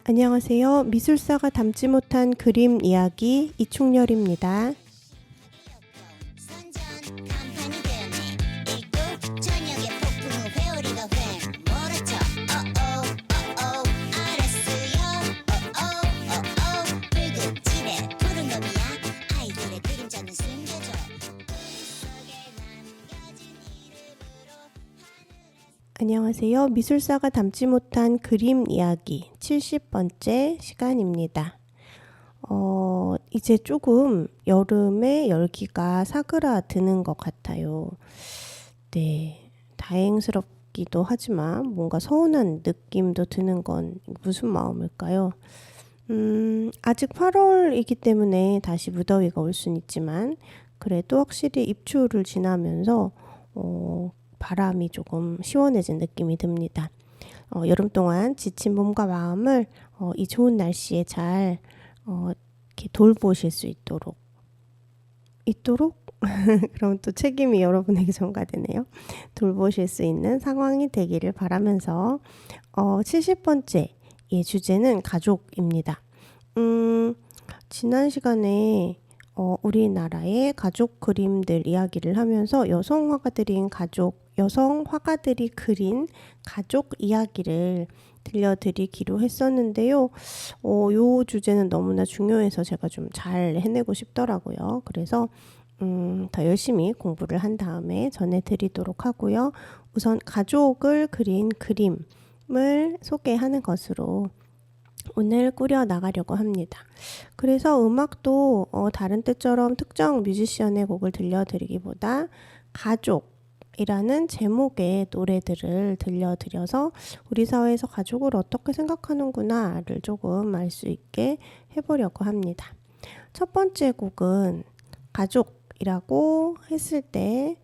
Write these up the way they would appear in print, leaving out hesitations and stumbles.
안녕하세요. 미술사가 담지 못한 그림 이야기 이충렬입니다. 안녕하세요. 미술사가 담지 못한 그림 이야기 70번째 시간입니다. 이제 조금 여름에 열기가 사그라드는 것 같아요. 네, 다행스럽기도 하지만 뭔가 서운한 느낌도 드는 건 무슨 마음일까요? 아직 8월이기 때문에 다시 무더위가 올 순 있지만 그래도 확실히 입추를 지나면서 바람이 조금 시원해진 느낌이 듭니다. 여름 동안 지친 몸과 마음을 이 좋은 날씨에 잘 이렇게 돌보실 수 있도록 그럼 또 책임이 여러분에게 전가되네요. 돌보실 수 있는 상황이 되기를 바라면서 70번째 주제는 가족입니다. 지난 시간에 우리나라의 가족 그림들 이야기를 하면서 여성 화가들이 그린 가족 이야기를 들려드리기로 했었는데요. 요 주제는 너무나 중요해서 제가 좀 잘 해내고 싶더라고요. 그래서 더 열심히 공부를 한 다음에 전해드리도록 하고요. 우선 가족을 그린 그림을 소개하는 것으로 오늘 꾸려나가려고 합니다. 그래서 음악도 다른 때처럼 특정 뮤지션의 곡을 들려드리기보다 가족이라는 제목의 노래들을 들려드려서 우리 사회에서 가족을 어떻게 생각하는구나를 조금 알 수 있게 해보려고 합니다. 첫 번째 곡은 가족이라고 했을 때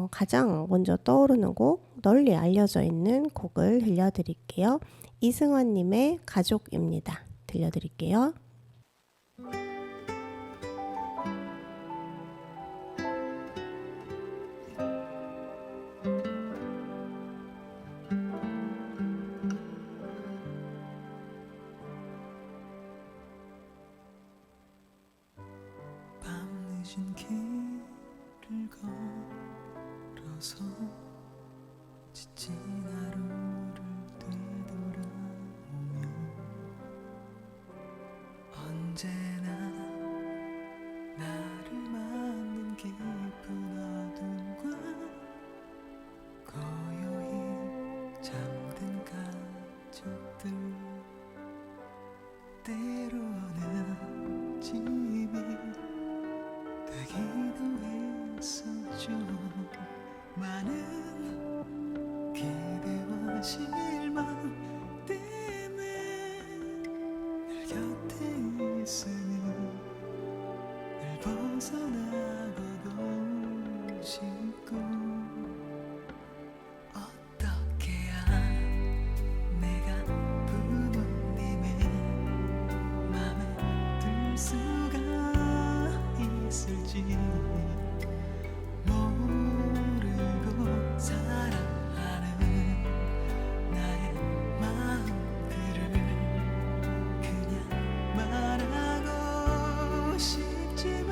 가장 먼저 떠오르는 곡, 널리 알려져 있는 곡을 들려드릴게요. 이승환님의 가족입니다. 들려드릴게요. 밤늦은 길을 걸어서 지친 하루를 되돌아오며 언제나 나를 맞는 깊은 어둠과 고요히 잠든 가족들, 때로는 집이 되기도 했었죠. 많은 기대와 실망 때문에 늘 곁에 있으니 늘 벗어나고도 싶고, 어떻게 해야 내가 부모님의 맘에 들 수가 있을지 모르고 살아가는 나의 마음들을 그냥 말하고 싶지만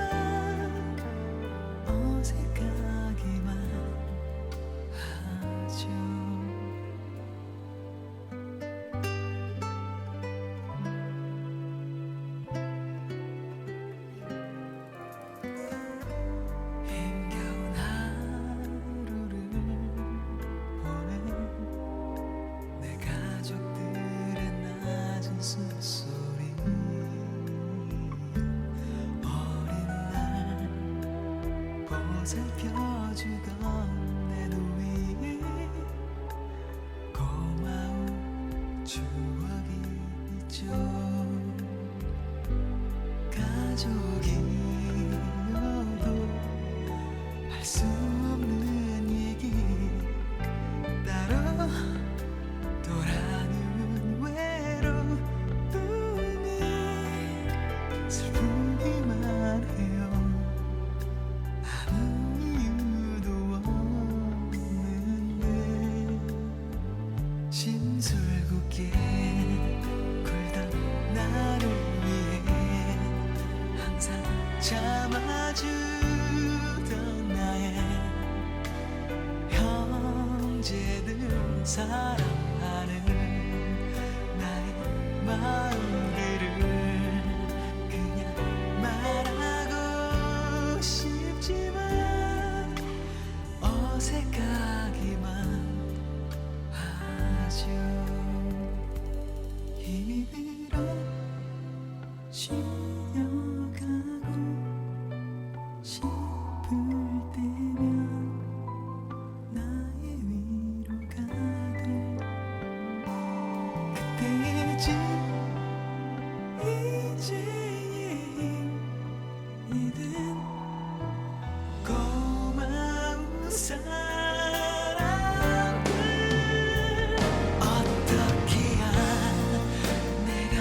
어색하기만 하죠. 힘겨운 하루를 보낸 내 가족들의 낮은 숨소리, 어린 날 보살펴주던 내 누이, 고마운 추억이 있죠. 가족이어도 할 수 없는 얘기, 따로 돌아는 외로움이 슬프기만 해요. 아무 이유도 없는데 심술궂게 굴던 참아주던 나의 형제들 사랑하는 나의 마음들을 그냥 말하고 싶지만 어색하기만 하죠. 힘이 들어 쉬어가고 싶을 때면 나의 위로가 돼. 그때쯤 이제의 힘이 된 고마운 사랑들 어떻게 해야 내가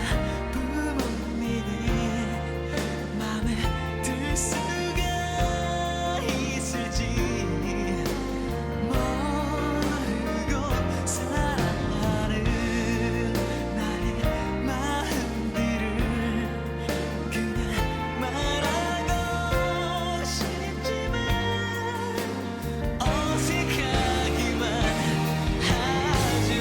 부모님의 맘에 들 수가 있을지 모르고 살아가는 나의 마음들을 그냥 말하고 싶지만 어색하기만 하죠.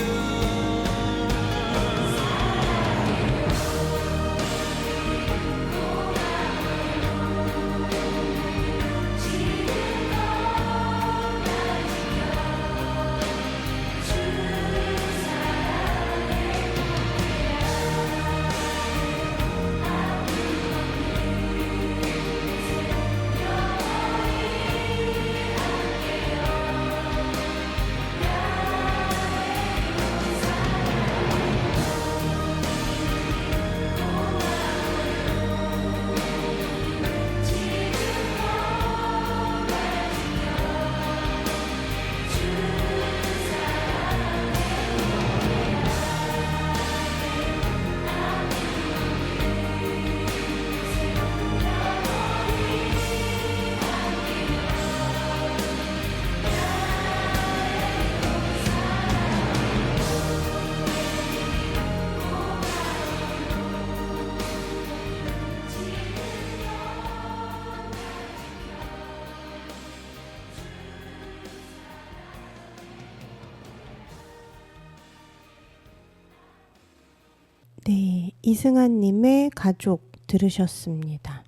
네, 이승환님의 가족 들으셨습니다.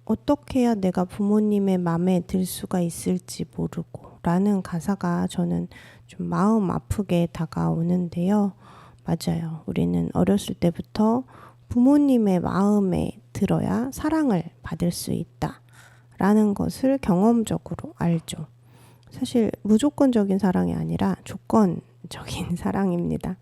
어떻게 해야 내가 부모님의 맘에 들 수가 있을지 모르고 라는 가사가 저는 좀 마음 아프게 다가오는데요. 맞아요. 우리는 어렸을 때부터 부모님의 마음에 들어야 사랑을 받을 수 있다 라는 것을 경험적으로 알죠. 사실 무조건적인 사랑이 아니라 조건적인 사랑입니다.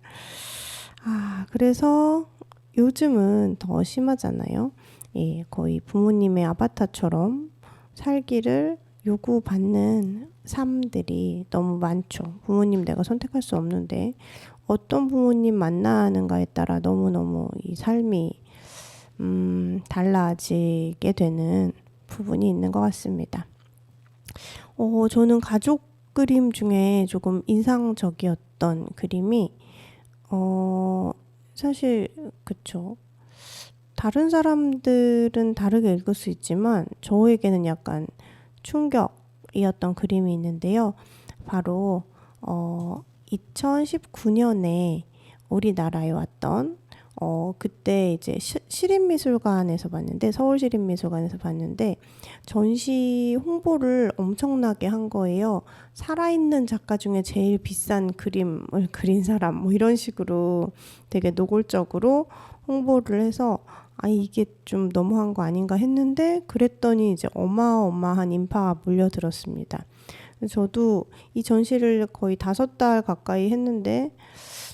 그래서 요즘은 더 심하잖아요. 예, 거의 부모님의 아바타처럼 살기를 요구받는 삶들이 너무 많죠. 부모님 내가 선택할 수 없는데 어떤 부모님 만나는가에 따라 너무너무 이 삶이 달라지게 되는 부분이 있는 것 같습니다. 저는 가족 그림 중에 조금 인상적이었던 그림이 사실 그쵸. 다른 사람들은 다르게 읽을 수 있지만 저에게는 약간 충격이었던 그림이 있는데요. 바로 2019년에 우리나라에 왔던 그때 이제 시립미술관에서 봤는데 서울시립미술관에서 봤는데 전시 홍보를 엄청나게 한 거예요. 살아있는 작가 중에 제일 비싼 그림을 그린 사람 뭐 이런 식으로 되게 노골적으로 홍보를 해서 이게 좀 너무한 거 아닌가 했는데 그랬더니 이제 어마어마한 인파가 몰려들었습니다. 저도 이 전시를 거의 5달 가까이 했는데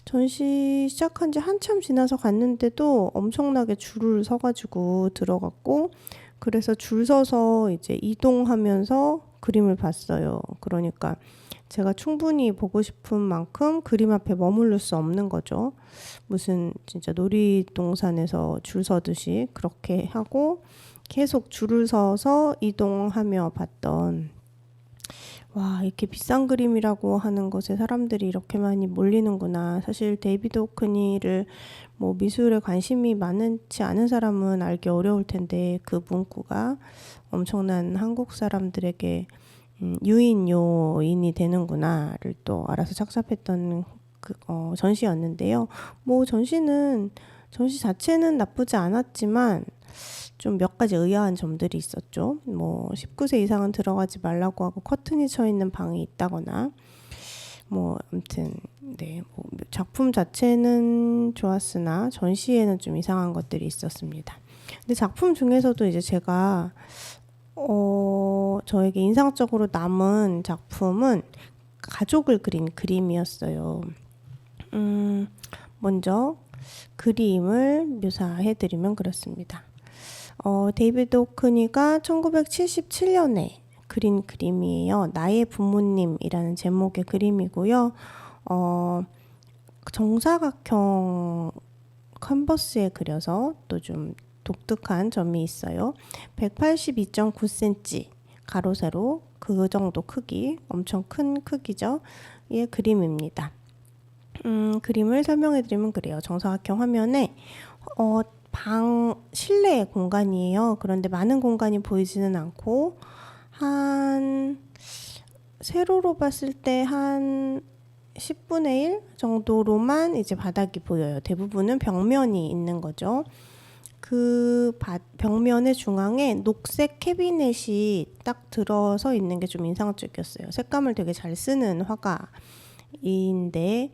전시 시작한 지 한참 지나서 갔는데도 엄청나게 줄을 서가지고 들어갔고 그래서 줄 서서 이제 이동하면서 그림을 봤어요. 그러니까 제가 충분히 보고 싶은 만큼 그림 앞에 머무를 수 없는 거죠. 무슨 진짜 놀이동산에서 줄 서듯이 그렇게 하고 계속 줄을 서서 이동하며 봤던 와, 이렇게 비싼 그림이라고 하는 것에 사람들이 이렇게 많이 몰리는구나. 사실 데이비드 호크니를 뭐 미술에 관심이 많지 않은 사람은 알기 어려울 텐데 그 문구가 엄청난 한국 사람들에게 유인 요인이 되는구나를 또 알아서 착잡했던 전시였는데요. 뭐 전시 자체는 나쁘지 않았지만 좀 몇 가지 의아한 점들이 있었죠. 뭐 19세 이상은 들어가지 말라고 하고 커튼이 쳐 있는 방이 있다거나 뭐 아무튼 네, 뭐 작품 자체는 좋았으나 전시에는 좀 이상한 것들이 있었습니다. 근데 작품 중에서도 이제 제가 저에게 인상적으로 남은 작품은 가족을 그린 그림이었어요. 먼저 그림을 묘사해드리면 그렇습니다. 데이비드 호크니가 1977년에 그린 그림이에요. 나의 부모님이라는 제목의 그림이고요. 정사각형 컨버스에 그려서 또 좀 독특한 점이 있어요. 182.9cm 가로 세로 그 정도 크기, 엄청 큰 크기죠. 의 그림입니다. 그림을 설명해 드리면 그래요. 정사각형 화면에 실내 공간이에요. 그런데 많은 공간이 보이지는 않고 세로로 봤을 때 한 10분의 1 정도로만 이제 바닥이 보여요. 대부분은 벽면이 있는 거죠. 그 벽면의 중앙에 녹색 캐비넷이 딱 들어서 있는 게 좀 인상적이었어요. 색감을 되게 잘 쓰는 화가인데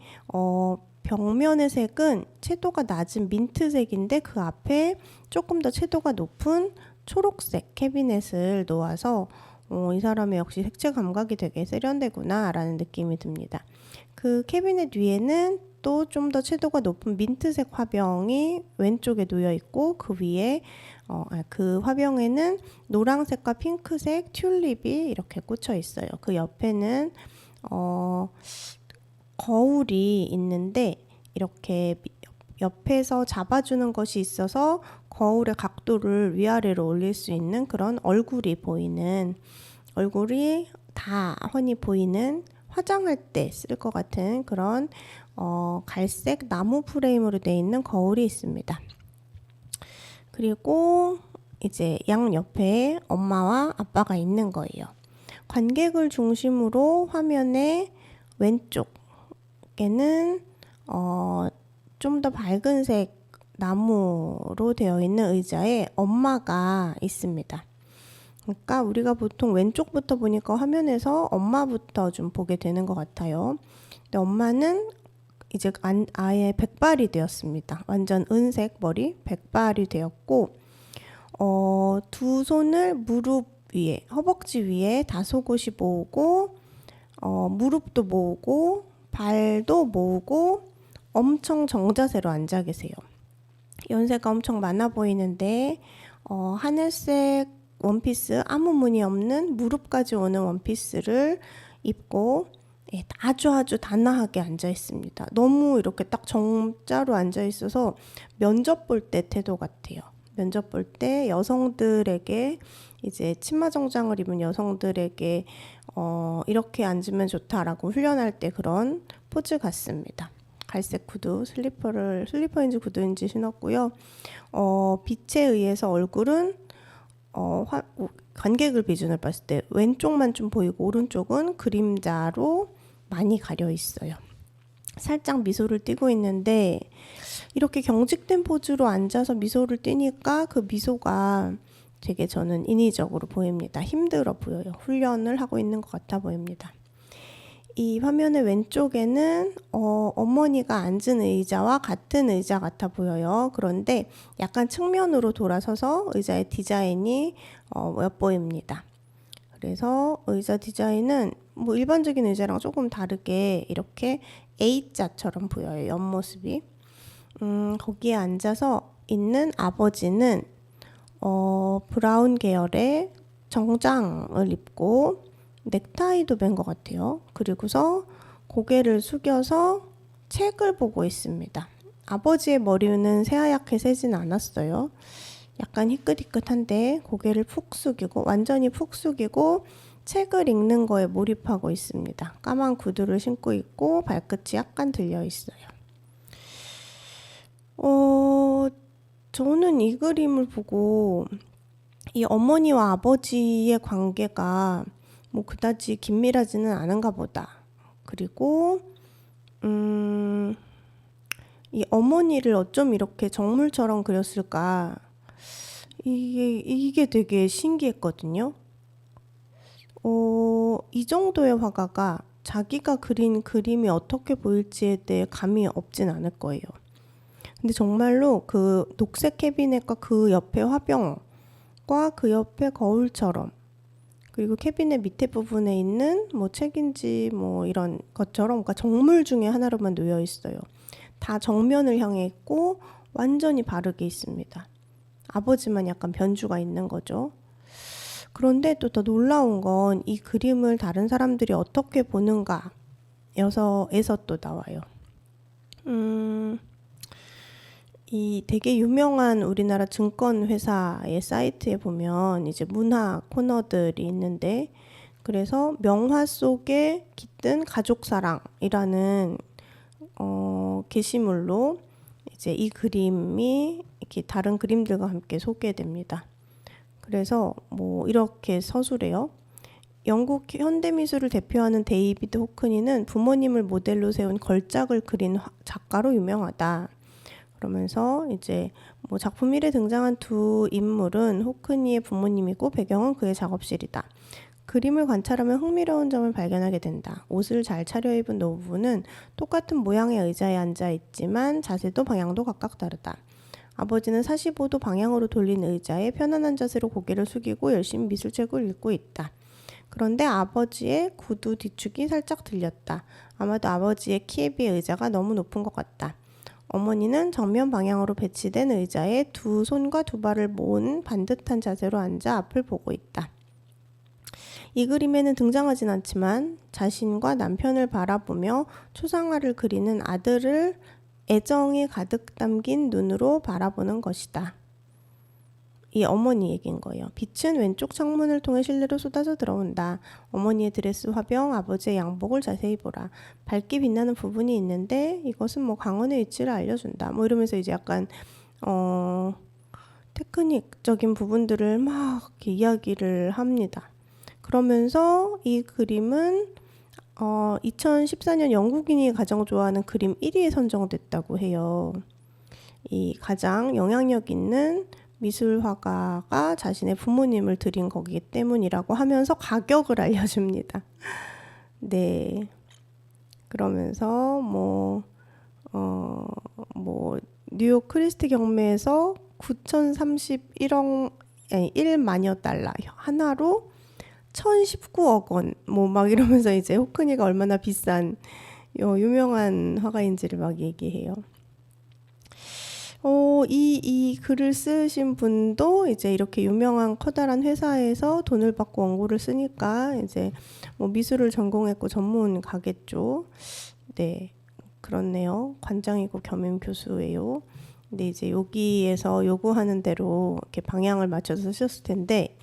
벽면의 색은 채도가 낮은 민트색인데 그 앞에 조금 더 채도가 높은 초록색 캐비넷을 놓아서 이 사람의 역시 색채 감각이 되게 세련되구나 라는 느낌이 듭니다. 그 캐비넷 위에는 또 좀 더 채도가 높은 민트색 화병이 왼쪽에 놓여 있고 그 위에 그 화병에는 노란색과 핑크색 튤립이 이렇게 꽂혀 있어요. 그 옆에는 거울이 있는데 이렇게 옆에서 잡아주는 것이 있어서 거울의 각도를 위아래로 올릴 수 있는 그런 얼굴이 다 훤히 보이는 화장할 때 쓸 것 같은 그런 갈색 나무 프레임으로 되어 있는 거울이 있습니다. 그리고 이제 양 옆에 엄마와 아빠가 있는 거예요. 관객을 중심으로 화면의 왼쪽에는 좀 더 밝은 색 나무로 되어 있는 의자에 엄마가 있습니다. 그러니까 우리가 보통 왼쪽부터 보니까 화면에서 엄마부터 좀 보게 되는 것 같아요. 근데 엄마는 이제 아예 백발이 되었습니다. 완전 은색 머리 백발이 되었고 두 손을 무릎 위에 허벅지 위에 다소곳이 모으고 무릎도 모으고 발도 모으고 엄청 정자세로 앉아 계세요. 연세가 엄청 많아 보이는데 하늘색 원피스 아무 무늬 없는 무릎까지 오는 원피스를 입고 아주 단아하게 앉아 있습니다. 너무 이렇게 딱 정자로 앉아 있어서 면접 볼 때 태도 같아요. 면접 볼 때 여성들에게 이제 치마 정장을 입은 여성들에게 이렇게 앉으면 좋다라고 훈련할 때 그런 포즈 같습니다. 갈색 구두 슬리퍼인지 구두인지 신었고요. 빛에 의해서 얼굴은 관객을 기준으로 봤을 때 왼쪽만 좀 보이고 오른쪽은 그림자로 많이 가려 있어요. 살짝 미소를 띠고 있는데 이렇게 경직된 포즈로 앉아서 미소를 띠니까 그 미소가 되게 저는 인위적으로 보입니다. 힘들어 보여요. 훈련을 하고 있는 것 같아 보입니다. 이 화면의 왼쪽에는 어머니가 앉은 의자와 같은 의자 같아 보여요. 그런데 약간 측면으로 돌아서서 의자의 디자인이 엿보입니다. 그래서 의자 디자인은 뭐 일반적인 의자랑 조금 다르게 이렇게 A자처럼 보여요. 옆모습이. 거기에 앉아서 있는 아버지는 브라운 계열의 정장을 입고 넥타이도 맨 것 같아요. 그리고서 고개를 숙여서 책을 보고 있습니다. 아버지의 머리는 새하얗게 새진 않았어요. 약간 희끗희끗한데 고개를 푹 숙이고 완전히 푹 숙이고 책을 읽는 거에 몰입하고 있습니다. 까만 구두를 신고 있고 발끝이 약간 들려 있어요. 저는 이 그림을 보고 이 어머니와 아버지의 관계가 뭐 그다지 긴밀하지는 않은가 보다. 그리고 이 어머니를 어쩜 이렇게 정물처럼 그렸을까? 이게 되게 신기했거든요. 이 정도의 화가가 자기가 그린 그림이 어떻게 보일지에 대해 감이 없진 않을 거예요. 근데 정말로 그 녹색 캐비넷과 그 옆에 화병과 그 옆에 거울처럼, 그리고 캐비넷 밑에 부분에 있는 뭐 책인지 뭐 이런 것처럼, 그러니까 정물 중에 하나로만 놓여 있어요. 다 정면을 향해 있고 완전히 바르게 있습니다. 아버지만 약간 변주가 있는 거죠. 그런데 또 더 놀라운 건 이 그림을 다른 사람들이 어떻게 보는가에서 또 나와요. 이 되게 유명한 우리나라 증권 회사의 사이트에 보면 이제 문화 코너들이 있는데, 그래서 명화 속에 깃든 가족사랑이라는 게시물로 이제 이 그림이 이렇게 다른 그림들과 함께 소개됩니다. 그래서 뭐 이렇게 서술해요. 영국 현대미술을 대표하는 데이비드 호크니는 부모님을 모델로 세운 걸작을 그린 작가로 유명하다. 그러면서 이제 뭐 작품 1에 등장한 두 인물은 호크니의 부모님이고 배경은 그의 작업실이다. 그림을 관찰하면 흥미로운 점을 발견하게 된다. 옷을 잘 차려입은 노부부는 똑같은 모양의 의자에 앉아 있지만 자세도 방향도 각각 다르다. 아버지는 45도 방향으로 돌린 의자에 편안한 자세로 고개를 숙이고 열심히 미술책을 읽고 있다. 그런데 아버지의 구두 뒤축이 살짝 들렸다. 아마도 아버지의 키에 비해 의자가 너무 높은 것 같다. 어머니는 정면 방향으로 배치된 의자에 두 손과 두 발을 모은 반듯한 자세로 앉아 앞을 보고 있다. 이 그림에는 등장하진 않지만 자신과 남편을 바라보며 초상화를 그리는 아들을 애정이 가득 담긴 눈으로 바라보는 것이다. 이 어머니 얘기인 거예요. 빛은 왼쪽 창문을 통해 실내로 쏟아져 들어온다. 어머니의 드레스 화병, 아버지의 양복을 자세히 보라. 밝게 빛나는 부분이 있는데 이것은 뭐 강원의 위치를 알려준다. 뭐 이러면서 이제 약간 테크닉적인 부분들을 막 이렇게 이야기를 합니다. 그러면서 이 그림은 2014년 영국인이 가장 좋아하는 그림 1위에 선정됐다고 해요. 이 가장 영향력 있는 미술화가가 자신의 부모님을 드린 거기 때문이라고 하면서 가격을 알려줍니다. 네. 그러면서 뉴욕 크리스티 경매에서 1만여 달러 하나로 1019억 원, 뭐 막 이러면서 이제 호크니가 얼마나 비싼 유명한 화가인지를 막 얘기해요. 이 글을 쓰신 분도 이제 이렇게 유명한 커다란 회사에서 돈을 받고 원고를 쓰니까 이제 뭐 미술을 전공했고 전문 가겠죠. 네, 그렇네요. 관장이고 겸임 교수예요. 근데 이제 여기에서 요구하는 대로 이렇게 방향을 맞춰서 쓰셨을 텐데,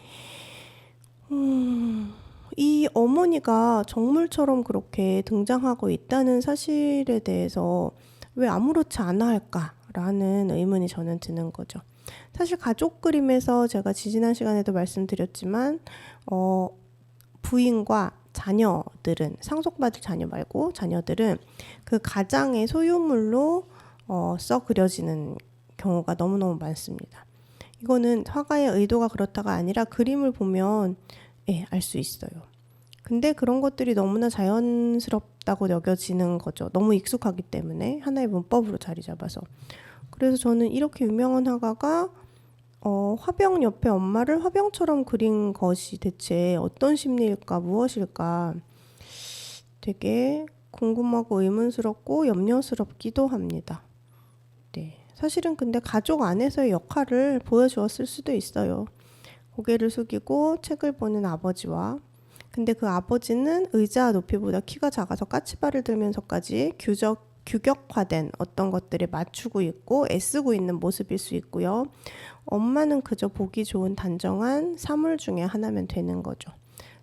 이 어머니가 정물처럼 그렇게 등장하고 있다는 사실에 대해서 왜 아무렇지 않아 할까라는 의문이 저는 드는 거죠. 사실 가족 그림에서 제가 지지난 시간에도 말씀드렸지만 부인과 자녀들은, 상속받을 자녀 말고 자녀들은 그 가장의 소유물로 써 그려지는 경우가 너무너무 많습니다. 이거는 화가의 의도가 그렇다가 아니라 그림을 보면 알 수 있어요. 근데 그런 것들이 너무나 자연스럽다고 여겨지는 거죠. 너무 익숙하기 때문에 하나의 문법으로 자리 잡아서. 그래서 저는 이렇게 유명한 화가가 화병 옆에 엄마를 화병처럼 그린 것이 대체 어떤 심리일까, 무엇일까 되게 궁금하고 의문스럽고 염려스럽기도 합니다. 네. 사실은 근데 가족 안에서의 역할을 보여주었을 수도 있어요. 고개를 숙이고 책을 보는 아버지와, 근데 그 아버지는 의자 높이보다 키가 작아서 까치발을 들면서까지 규격화된 어떤 것들에 맞추고 있고 애쓰고 있는 모습일 수 있고요. 엄마는 그저 보기 좋은 단정한 사물 중에 하나면 되는 거죠.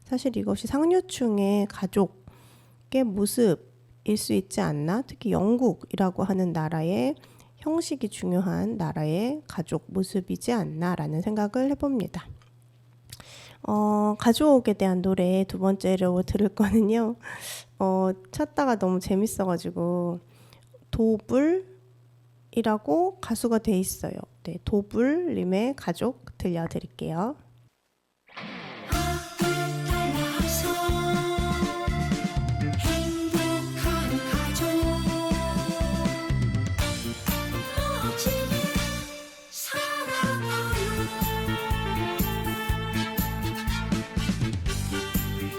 사실 이것이 상류층의 가족의 모습일 수 있지 않나? 특히 영국이라고 하는 나라의 형식이 중요한 나라의 가족 모습이지 않나라는 생각을 해봅니다. 가족에 대한 노래 두 번째로 들을 거는요. 찾다가 너무 재밌어가지고 도불이라고 가수가 돼 있어요. 네, 도불님의 가족 들려드릴게요. 따라서 행복한 가족 멋지게 살아가요.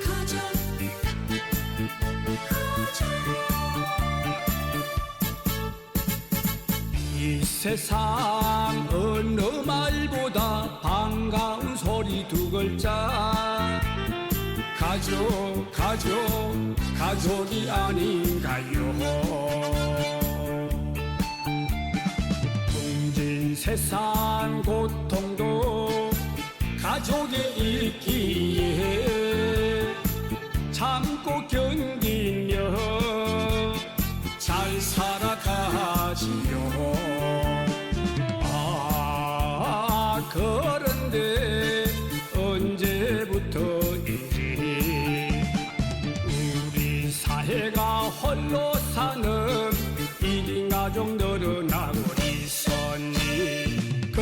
가족 이 세상 어느 말보다 반가운 소리 두 글자 가족 가족 가족이 아닌가요. 둥진 세상 고통도 가족이 있기에 참고 견디며 잘 살아가지요. 그런데 언제부터인지 우리 사회가 홀로 사는 1인 가족 늘어나고 있었니. 그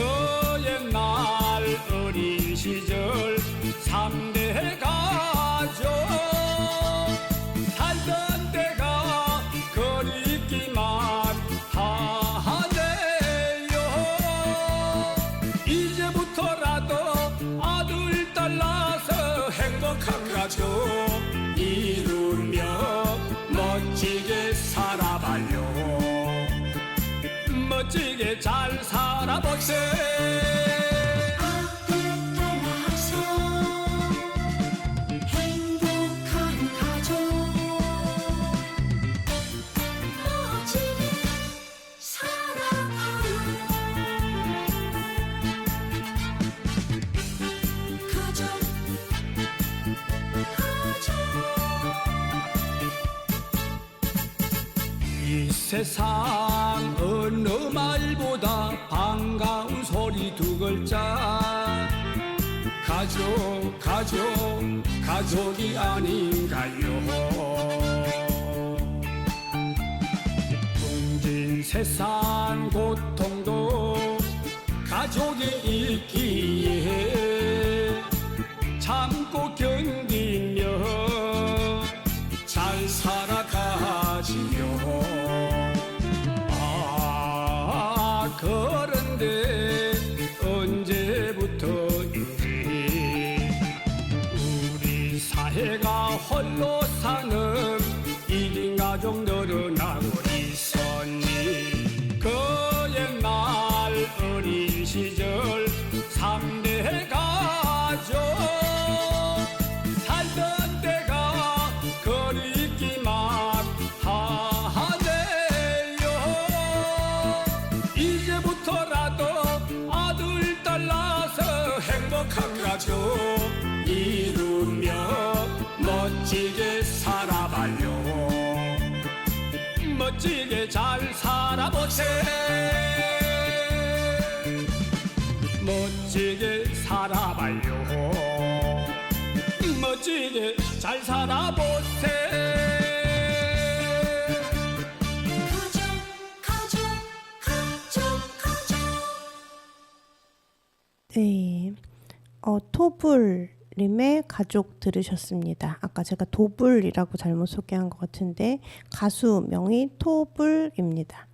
옛날 어린 시절 3대 가족 살던 때가 그립기만 하네요. 이제부터라도 아들 딸 낳아서 행복한 가족 이루며 멋지게 살아봐요. 멋지게 잘 살아보세. 따라서 행복한 가족 멋지게 살아가요. 가족 이 세상 어느 말보다 반가운 소리 두 글자 가족 가족 가족이 아닌가요. 둥진 세상 고통도 가족이 있기에 참고 견디며 잘 살아가지요. 그런데 언제부터인지 우리 사회가 홀로 사는 1인 가족 늘어나고 있었니. 그 옛날 어린 시절 3대 가족 살던 때가 그립기만 하네요. 이제부터라도 아들 딸 낳아서 행복한 가족 이루며 멋지게 살아봐요. 멋지게 잘 살아보세. 멋지게 살아봐요. 멋지게 잘 살아보세. 가족 네, 토불님의 가족 들으셨습니다. 아까 제가 도불이라고 잘못 소개한 것 같은데 가수명이 토불입니다.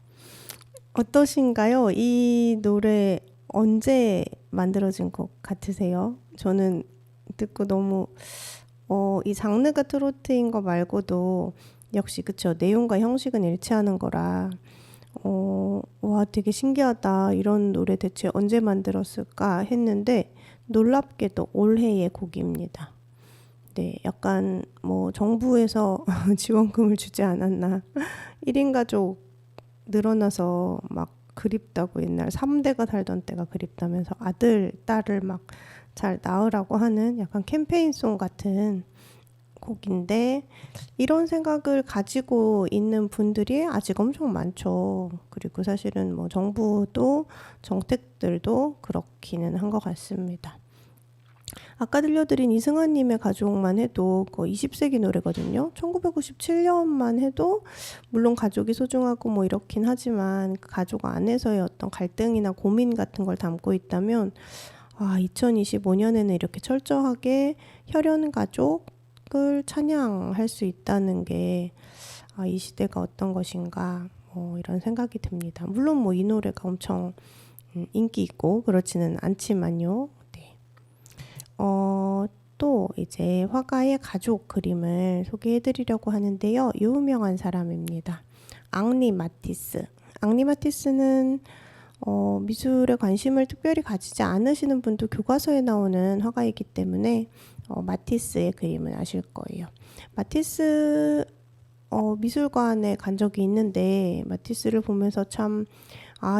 어떠신가요? 이 노래 언제 만들어진 것 같으세요? 저는 듣고 너무 이 장르가 트로트인 거 말고도 역시 그쵸, 내용과 형식은 일치하는 거라 와 되게 신기하다, 이런 노래 대체 언제 만들었을까 했는데 놀랍게도 올해의 곡입니다. 네, 약간 뭐 정부에서 지원금을 주지 않았나. 1인 가족 늘어나서 막 그립다고, 옛날 3대가 살던 때가 그립다면서 아들, 딸을 막 잘 나으라고 하는 약간 캠페인송 같은 곡인데 이런 생각을 가지고 있는 분들이 아직 엄청 많죠. 그리고 사실은 뭐 정부도 정책들도 그렇기는 한 것 같습니다. 아까 들려드린 이승환님의 가족만 해도 그 20세기 노래거든요. 1997년만 해도 물론 가족이 소중하고 뭐 이렇긴 하지만 그 가족 안에서의 어떤 갈등이나 고민 같은 걸 담고 있다면 2025년에는 이렇게 철저하게 혈연 가족을 찬양할 수 있다는 게 이 시대가 어떤 것인가 이런 생각이 듭니다. 물론 뭐 이 노래가 엄청 인기 있고 그렇지는 않지만요. 네. 또 이제 화가의 가족 그림을 소개해 드리려고 하는데요. 유명한 사람입니다. 앙리 마티스. 앙리 마티스는 미술에 관심을 특별히 가지지 않으시는 분도 교과서에 나오는 화가이기 때문에 마티스의 그림은 아실 거예요. 마티스 미술관에 간 적이 있는데 마티스를 보면서 참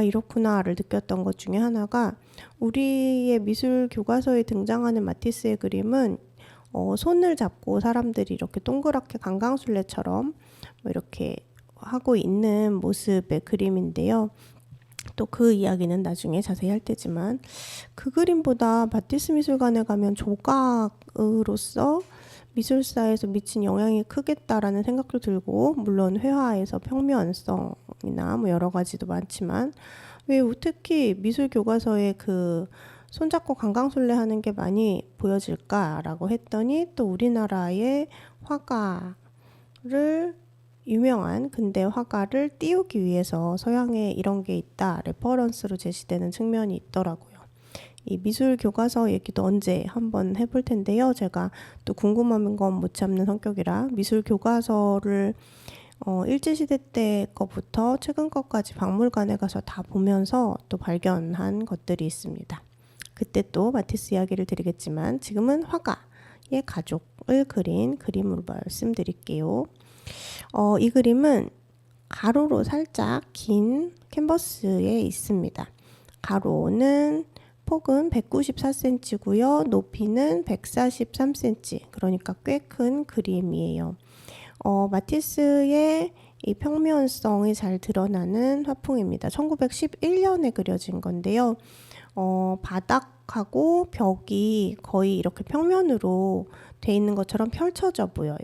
이렇구나를 느꼈던 것 중에 하나가 우리의 미술 교과서에 등장하는 마티스의 그림은 손을 잡고 사람들이 이렇게 동그랗게 강강술래처럼 뭐 이렇게 하고 있는 모습의 그림인데요. 또 그 이야기는 나중에 자세히 할 테지만 그 그림보다 마티스 미술관에 가면 조각으로서 미술사에서 미친 영향이 크겠다라는 생각도 들고 물론 회화에서 평면성이나 뭐 여러 가지도 많지만 왜 특히 미술 교과서에 그 손잡고 강강술래 하는 게 많이 보여질까라고 했더니 또 우리나라의 화가를 유명한 근대 화가를 띄우기 위해서 서양에 이런 게 있다 레퍼런스로 제시되는 측면이 있더라고요. 이 미술 교과서 얘기도 언제 한번 해볼 텐데요. 제가 또 궁금한 건 못 참는 성격이라 미술 교과서를 일제시대 때 거부터 최근 것까지 박물관에 가서 다 보면서 또 발견한 것들이 있습니다. 그때 또 마티스 이야기를 드리겠지만 지금은 화가의 가족을 그린 그림으로 말씀드릴게요. 이 그림은 가로로 살짝 긴 캔버스에 있습니다. 가로는 폭은 194cm고요. 높이는 143cm. 그러니까 꽤 큰 그림이에요. 마티스의 이 평면성이 잘 드러나는 화풍입니다. 1911년에 그려진 건데요. 바닥하고 벽이 거의 이렇게 평면으로 돼 있는 것처럼 펼쳐져 보여요.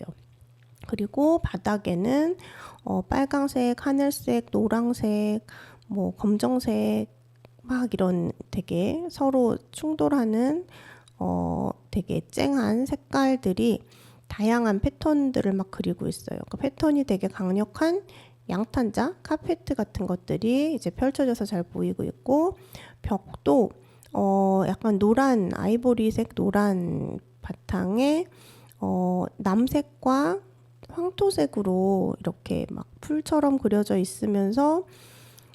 그리고 바닥에는 빨강색, 하늘색, 노랑색, 뭐 검정색 막 이런 되게 서로 충돌하는 되게 쨍한 색깔들이 다양한 패턴들을 막 그리고 있어요. 그 패턴이 되게 강력한 양탄자, 카페트 같은 것들이 이제 펼쳐져서 잘 보이고 있고 벽도 약간 노란 아이보리색 노란 바탕에 남색과 황토색으로 이렇게 막 풀처럼 그려져 있으면서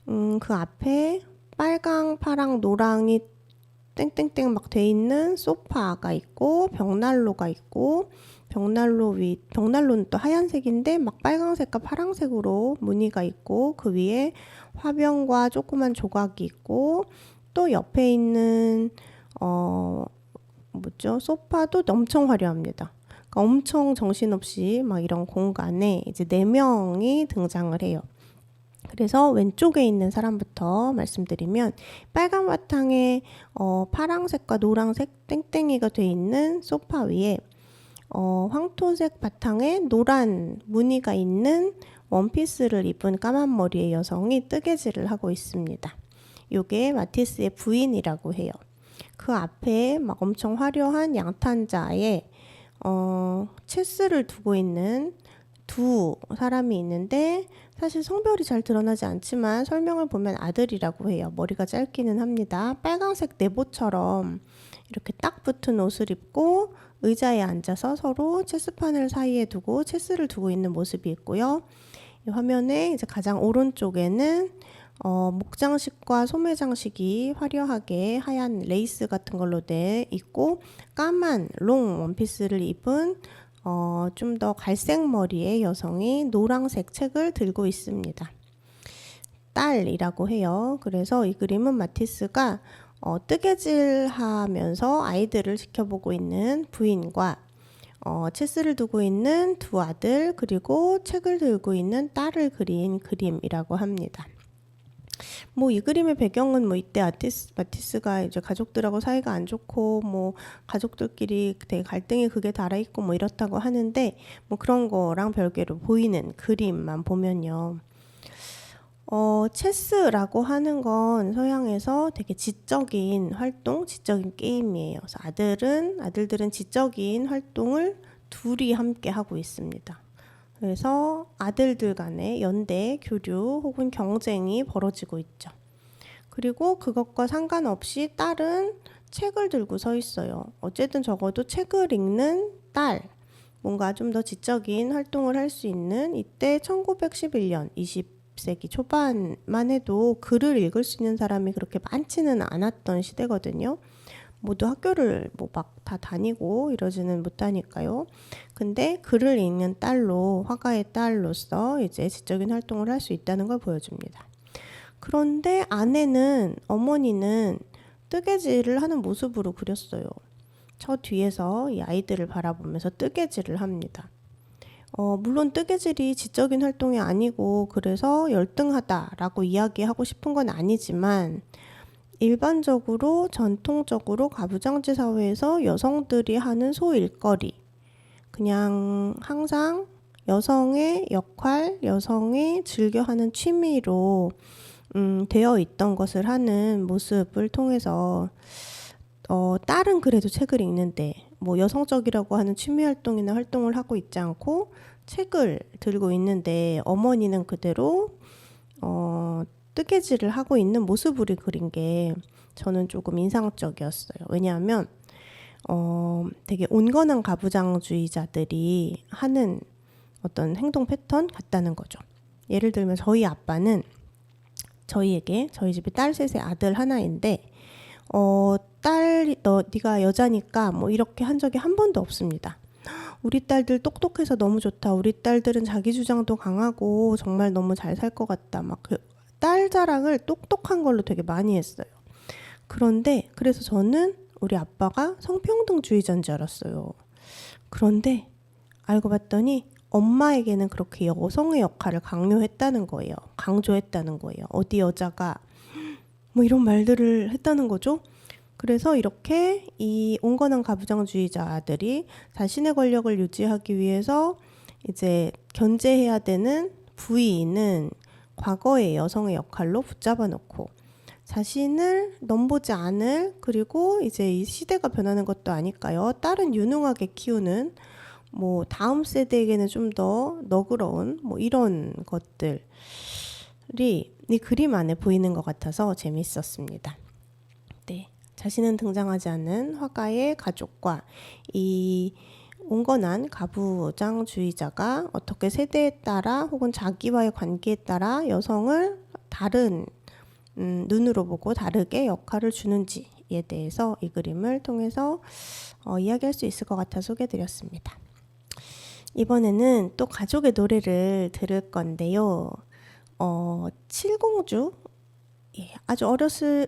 그 앞에 빨강, 파랑, 노랑이 땡땡땡 막 돼 있는 소파가 있고 벽난로가 있고 벽난로는 또 하얀색인데 막 빨강색과 파랑색으로 무늬가 있고 그 위에 화병과 조그만 조각이 있고 또 옆에 있는 소파도 엄청 화려합니다. 그러니까 엄청 정신없이 막 이런 공간에 이제 4명이 등장을 해요. 그래서 왼쪽에 있는 사람부터 말씀드리면 빨간 바탕에 파랑색과 노랑색 땡땡이가 돼 있는 소파 위에 황토색 바탕에 노란 무늬가 있는 원피스를 입은 까만 머리의 여성이 뜨개질을 하고 있습니다. 이게 마티스의 부인이라고 해요. 그 앞에 막 엄청 화려한 양탄자에 체스를 두고 있는 두 사람이 있는데 사실 성별이 잘 드러나지 않지만 설명을 보면 아들이라고 해요. 머리가 짧기는 합니다. 빨강색 내복처럼 이렇게 딱 붙은 옷을 입고 의자에 앉아서 서로 체스판을 사이에 두고 체스를 두고 있는 모습이 있고요. 이 화면에 이제 가장 오른쪽에는 목장식과 소매장식이 화려하게 하얀 레이스 같은 걸로 돼 있고 까만 롱 원피스를 입은 좀 더 갈색 머리의 여성이 노란색 책을 들고 있습니다. 딸이라고 해요. 그래서 이 그림은 마티스가 뜨개질하면서 아이들을 지켜보고 있는 부인과 체스를 두고 있는 두 아들 그리고 책을 들고 있는 딸을 그린 그림이라고 합니다. 뭐 이 그림의 배경은 뭐 이때 마티스가 이제 가족들하고 사이가 안 좋고 뭐 가족들끼리 되게 갈등이 극에 달해 있고 뭐 이렇다고 하는데 뭐 그런 거랑 별개로 보이는 그림만 보면요. 체스라고 하는 건 서양에서 되게 지적인 활동, 지적인 게임이에요. 그래서 아들들은 지적인 활동을 둘이 함께 하고 있습니다. 그래서 아들들 간의 연대, 교류 혹은 경쟁이 벌어지고 있죠. 그리고 그것과 상관없이 딸은 책을 들고 서 있어요. 어쨌든 적어도 책을 읽는 딸, 뭔가 좀 더 지적인 활동을 할 수 있는 이때 1911년 20세기 초반만 해도 글을 읽을 수 있는 사람이 그렇게 많지는 않았던 시대거든요. 모두 학교를 뭐 막 다 다니고 이러지는 못하니까요. 근데 글을 읽는 딸로, 화가의 딸로서 이제 지적인 활동을 할 수 있다는 걸 보여줍니다. 그런데 어머니는 뜨개질을 하는 모습으로 그렸어요. 저 뒤에서 이 아이들을 바라보면서 뜨개질을 합니다. 물론 뜨개질이 지적인 활동이 아니고 그래서 열등하다라고 이야기하고 싶은 건 아니지만 일반적으로 전통적으로 가부장제 사회에서 여성들이 하는 소일거리, 그냥 항상 여성의 역할, 여성이 즐겨하는 취미로 되어 있던 것을 하는 모습을 통해서 딸은 그래도 책을 읽는데 뭐 여성적이라고 하는 취미 활동이나 활동을 하고 있지 않고 책을 들고 있는데 어머니는 그대로 뜨개질을 하고 있는 모습을 그린 게 저는 조금 인상적이었어요. 왜냐하면 되게 온건한 가부장주의자들이 하는 어떤 행동 패턴 같다는 거죠. 예를 들면 저희 아빠는 저희 집에 딸 셋의 아들 하나인데 네가 여자니까 뭐 이렇게 한 적이 한 번도 없습니다. 우리 딸들 똑똑해서 너무 좋다. 우리 딸들은 자기 주장도 강하고 정말 너무 잘 살 것 같다. 막 딸 자랑을 똑똑한 걸로 되게 많이 했어요. 그런데 그래서 저는 우리 아빠가 성평등주의자인 줄 알았어요. 그런데 알고 봤더니 엄마에게는 그렇게 여성의 역할을 강조했다는 거예요. 어디 여자가 뭐 이런 말들을 했다는 거죠. 그래서 이렇게 이 온건한 가부장주의자들이 자신의 권력을 유지하기 위해서 이제 견제해야 되는 부인은 과거의 여성의 역할로 붙잡아 놓고 자신을 넘보지 않을, 그리고 이제 이 시대가 변하는 것도 아니까요. 딸은 유능하게 키우는 뭐 다음 세대에게는 좀 더 너그러운 뭐 이런 것들이 이 그림 안에 보이는 것 같아서 재밌었습니다. 네, 자신은 등장하지 않는 화가의 가족과 이 온건한 가부장주의자가 어떻게 세대에 따라 혹은 자기와의 관계에 따라 여성을 다른 눈으로 보고 다르게 역할을 주는지에 대해서 이 그림을 통해서 이야기할 수 있을 것 같아 소개해드렸습니다. 이번에는 또 가족의 노래를 들을 건데요. 칠공주, 아주 어렸을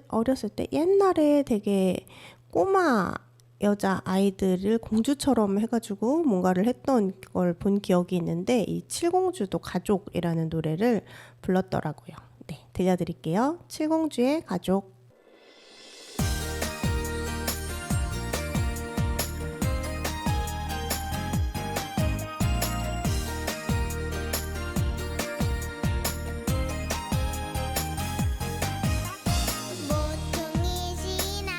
때 옛날에 되게 꼬마 여자 아이들을 공주처럼 해가지고 뭔가를 했던 걸 본 기억이 있는데 이 칠공주도 가족이라는 노래를 불렀더라고요. 네, 들려드릴게요. 칠공주의 가족. 모퉁이지나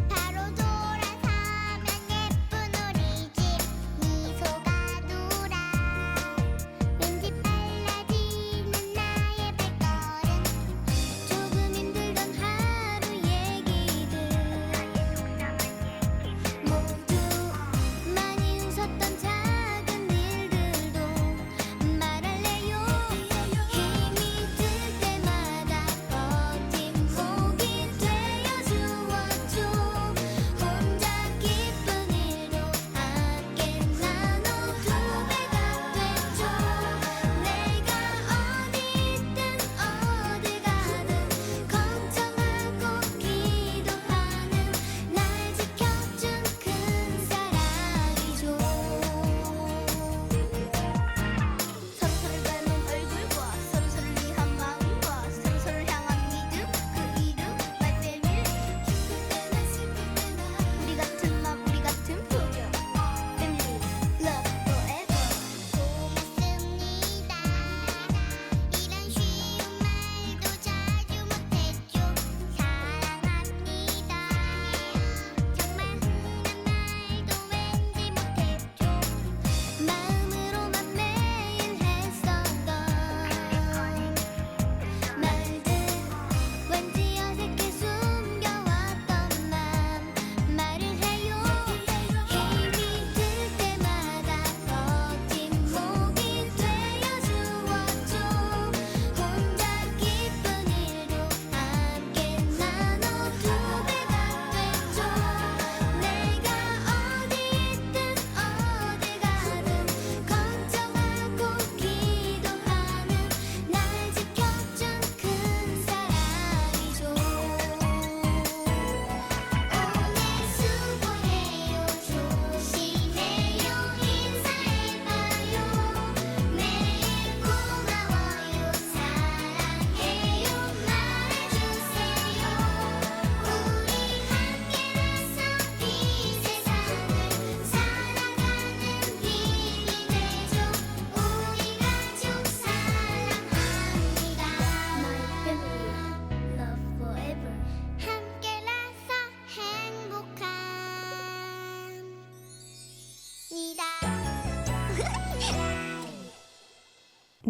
바로 돌아서면 예쁜 우리 집 미소가 돌아 왠지 빨라지는 나의 발걸음 조금 힘들던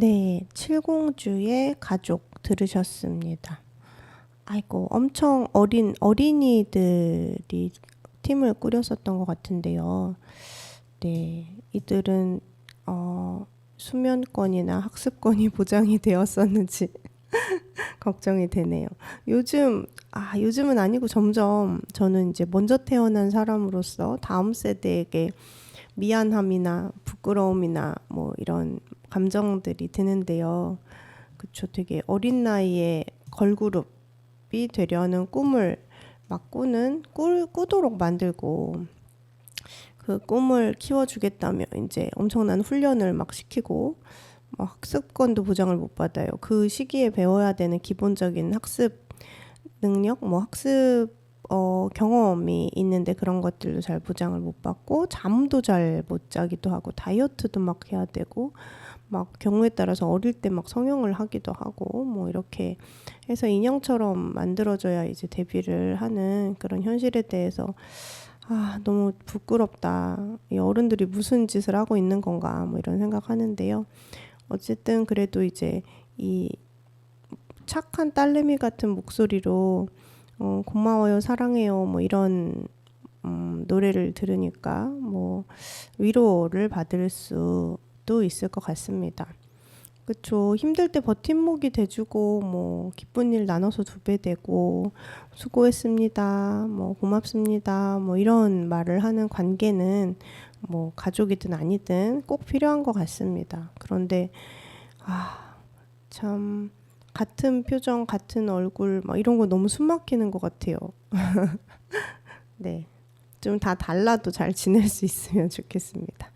네, 칠공주의 가족 들으셨습니다. 아이고, 엄청 어린이들이 팀을 꾸렸었던 것 같은데요. 네, 이들은 수면권이나 학습권이 보장이 되었었는지 걱정이 되네요. 요즘은 아니고 점점 저는 이제 먼저 태어난 사람으로서 다음 세대에게 미안함이나 부끄러움이나 뭐 이런 감정들이 드는데요. 그쵸, 되게 어린 나이에 걸그룹이 되려는 꿈을 막 꾸도록 만들고 그 꿈을 키워주겠다며 이제 엄청난 훈련을 막 시키고 학습권도 보장을 못 받아요. 그 시기에 배워야 되는 기본적인 학습 능력, 학습 경험이 있는데 그런 것들도 잘 보장을 못 받고 잠도 잘 못 자기도 하고 다이어트도 막 해야 되고 막 경우에 따라서 어릴 때 막 성형을 하기도 하고 뭐 이렇게 해서 인형처럼 만들어져야 이제 데뷔를 하는 그런 현실에 대해서 너무 부끄럽다. 이 어른들이 무슨 짓을 하고 있는 건가 뭐 이런 생각하는데요. 어쨌든 그래도 이제 이 착한 딸내미 같은 목소리로 고마워요, 사랑해요 뭐 이런 노래를 들으니까 뭐 위로를 받을 수도 있을 것 같습니다. 그쵸. 힘들 때 버팀목이 돼주고 뭐 기쁜 일 나눠서 2배 되고 수고했습니다, 뭐 고맙습니다, 뭐 이런 말을 하는 관계는 뭐 가족이든 아니든 꼭 필요한 것 같습니다. 그런데 참 같은 표정, 같은 얼굴 막 이런 거 너무 숨막히는 것 같아요. 네, 좀 다 달라도 잘 지낼 수 있으면 좋겠습니다.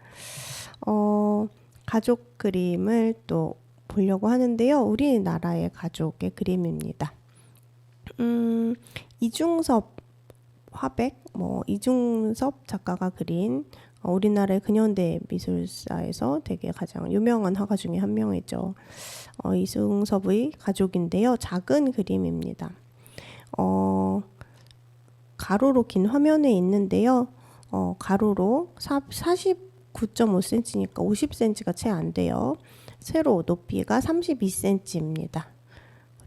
가족 그림을 또 보려고 하는데요. 우리나라의 가족의 그림입니다. 이중섭 화백, 이중섭 작가가 그린 우리나라의 근현대 미술사에서 되게 가장 유명한 화가 중에 한 명이죠. 이중섭의 가족인데요. 작은 그림입니다. 가로로 긴 화면에 있는데요. 가로로 49.5cm니까 50cm가 채 안 돼요. 세로 높이가 32cm입니다.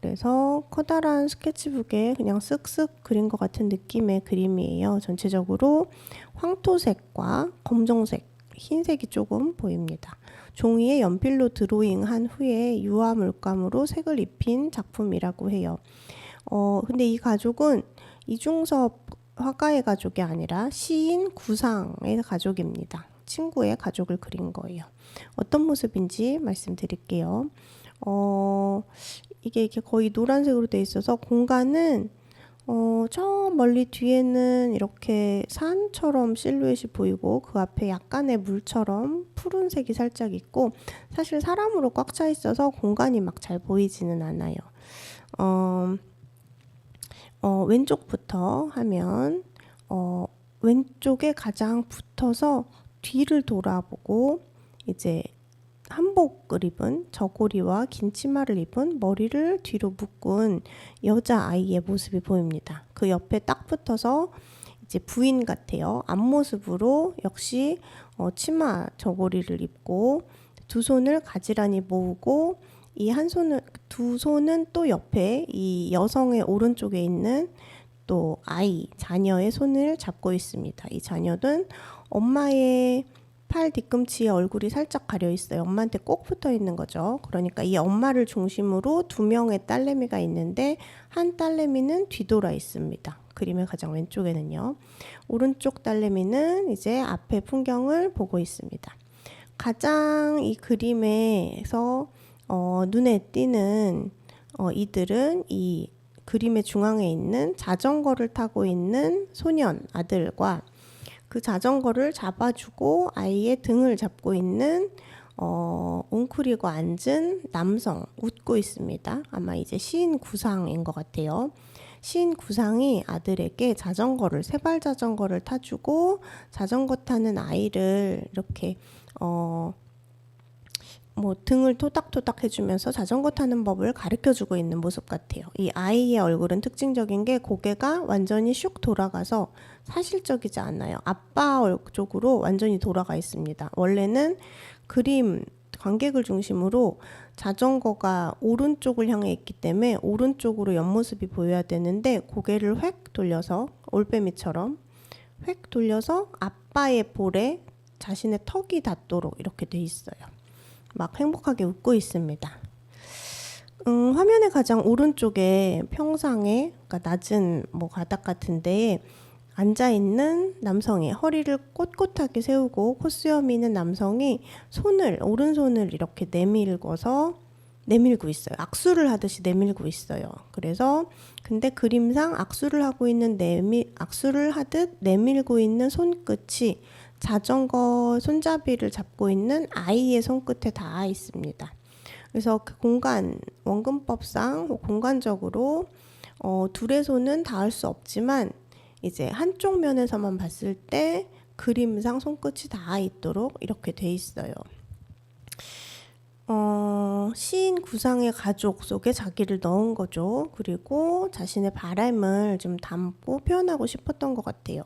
그래서 커다란 스케치북에 그냥 쓱쓱 그린 것 같은 느낌의 그림이에요. 전체적으로 황토색과 검정색, 흰색이 조금 보입니다. 종이에 연필로 드로잉한 후에 유화 물감으로 색을 입힌 작품이라고 해요. 근데 이 가족은 이중섭 화가의 가족이 아니라 시인 구상의 가족입니다. 친구의 가족을 그린 거예요. 어떤 모습인지 말씀드릴게요. 이게 이렇게 거의 노란색으로 돼 있어서 공간은 저 멀리 뒤에는 이렇게 산처럼 실루엣이 보이고 그 앞에 약간의 물처럼 푸른색이 살짝 있고 사실 사람으로 꽉 차 있어서 공간이 막 잘 보이지는 않아요. 왼쪽부터 하면 왼쪽에 가장 붙어서 뒤를 돌아보고 이제 한복을 입은 저고리와 긴 치마를 입은 머리를 뒤로 묶은 여자아이의 모습이 보입니다. 그 옆에 딱 붙어서 이제 부인 같아요. 앞모습으로 역시 치마 저고리를 입고 두 손을 가지런히 모으고 이 두 손은 또 옆에 이 여성의 오른쪽에 있는 또 자녀의 손을 잡고 있습니다. 이 자녀는 엄마의 팔 뒤꿈치에 얼굴이 살짝 가려 있어요. 엄마한테 꼭 붙어 있는 거죠. 그러니까 이 엄마를 중심으로 2명의 딸내미가 있는데 한 딸내미는 뒤돌아 있습니다. 그림의 가장 왼쪽에는요. 오른쪽 딸내미는 이제 앞에 풍경을 보고 있습니다. 가장 이 그림에서 눈에 띄는 이들은 이 그림의 중앙에 있는 자전거를 타고 있는 소년 아들과 그 자전거를 잡아주고 아이의 등을 잡고 있는 웅크리고 앉은 남성, 웃고 있습니다. 아마 이제 시인 구상인 것 같아요. 시인 구상이 아들에게 세발 자전거를 타주고 자전거 타는 아이를 이렇게 등을 토닥토닥 해주면서 자전거 타는 법을 가르쳐주고 있는 모습 같아요. 이 아이의 얼굴은 특징적인 게 고개가 완전히 슉 돌아가서 사실적이지 않아요. 아빠 쪽으로 완전히 돌아가 있습니다. 원래는 관객을 중심으로 자전거가 오른쪽을 향해 있기 때문에 오른쪽으로 옆모습이 보여야 되는데 고개를 획 돌려서 올빼미처럼 획 돌려서 아빠의 볼에 자신의 턱이 닿도록 이렇게 돼 있어요. 막 행복하게 웃고 있습니다. 화면의 가장 오른쪽에 평상에 그러니까 낮은 뭐 가닥 같은 데에 앉아 있는 남성의 허리를 꼿꼿하게 세우고 콧수염이 있는 남성이 오른손을 이렇게 내밀고 있어요. 악수를 하듯이 내밀고 있어요. 그래서 근데 그림상 악수를 하듯 내밀고 있는 손끝이 자전거 손잡이를 잡고 있는 아이의 손끝에 닿아 있습니다. 그래서 그 원근법상 공간적으로 둘의 손은 닿을 수 없지만 이제 한쪽 면에서만 봤을 때 그림상 손끝이 닿아 있도록 이렇게 돼 있어요. 시인 구상의 가족 속에 자기를 넣은 거죠. 그리고 자신의 바람을 좀 담고 표현하고 싶었던 것 같아요.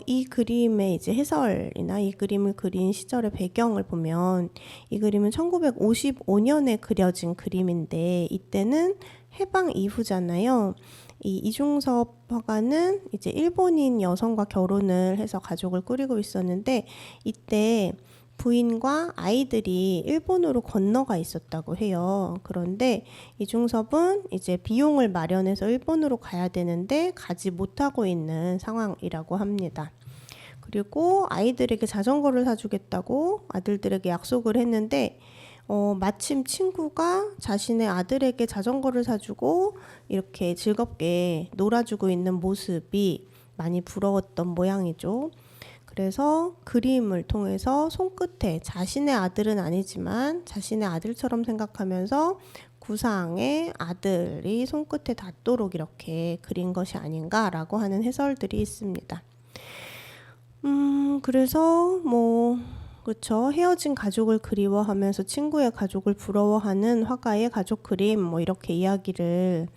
이 그림의 이제 해설이나 이 그림을 그린 시절의 배경을 보면 이 그림은 1955년에 그려진 그림인데 이때는 해방 이후잖아요. 이 이중섭 화가는 이제 일본인 여성과 결혼을 해서 가족을 꾸리고 있었는데 이때 부인과 아이들이 일본으로 건너가 있었다고 해요. 그런데 이중섭은 이제 비용을 마련해서 일본으로 가야 되는데 가지 못하고 있는 상황이라고 합니다. 그리고 아이들에게 자전거를 사주겠다고 아들들에게 약속을 했는데 마침 친구가 자신의 아들에게 자전거를 사주고 이렇게 즐겁게 놀아주고 있는 모습이 많이 부러웠던 모양이죠. 그래서 그림을 통해서 손끝에 자신의 아들은 아니지만 자신의 아들처럼 생각하면서 구상의 아들이 손끝에 닿도록 이렇게 그린 것이 아닌가라고 하는 해설들이 있습니다. 그래서 그렇죠. 헤어진 가족을 그리워하면서 친구의 가족을 부러워하는 화가의 가족 그림 이렇게 이야기를